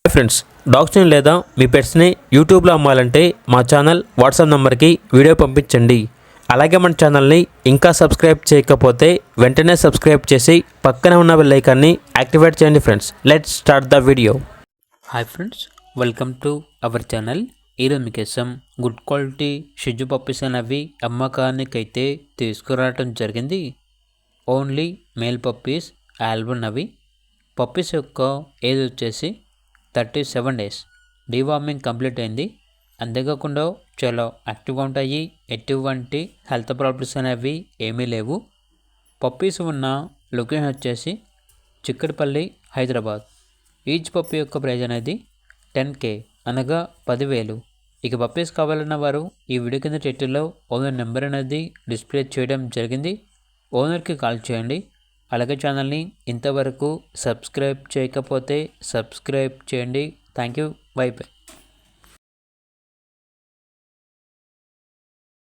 Hi friends, డాగ్స్ని లేదా మీ పెట్స్ని యూట్యూబ్లో అమ్మాలంటే మా ఛానల్ వాట్సాప్ నెంబర్కి వీడియో పంపించండి. అలాగే మన ఛానల్ని ఇంకా సబ్స్క్రైబ్ చేయకపోతే వెంటనే సబ్స్క్రైబ్ చేసి పక్కనే ఉన్న బెల్ ఐకాన్ని యాక్టివేట్ చేయండి. Friends, let's start the video. Hi friends, welcome to our channel. ఈరోజు మీకోసం గుడ్ క్వాలిటీ షిజు పప్పీస్ అనేవి అమ్మకానికైతే తీసుకురావడం జరిగింది. ఓన్లీ మేల్ పప్పీస్ ఆల్బన్ అవి. పప్పీస్ యొక్క ఏజ్ వచ్చేసి 37 days. డీవార్మింగ్ కంప్లీట్ అయింది. అంతేకాకుండా చాలా యాక్టివ్గా ఉంటాయి. ఎటువంటి హెల్త్ ప్రాబ్లమ్స్ అనేవి ఏమీ లేవు. పప్పీస్ ఉన్న లొకేషన్ వచ్చేసి చిక్కడపల్లి, హైదరాబాద్. ఈచ్ పప్పీ యొక్క ప్రైజ్ అనేది 10K అనగా 10,000. ఇక పప్పీస్ కావాలన్న వారు ఈ వీడియో కింద టైటిల్లో ఓనర్ నెంబర్ అనేది డిస్ప్లే చేయడం జరిగింది. ఓనర్కి కాల్ చేయండి. అలాగే ఛానల్ని ఇంతవరకు సబ్స్క్రైబ్ చేయకపోతే సబ్స్క్రైబ్ చేయండి. Thank you. By by.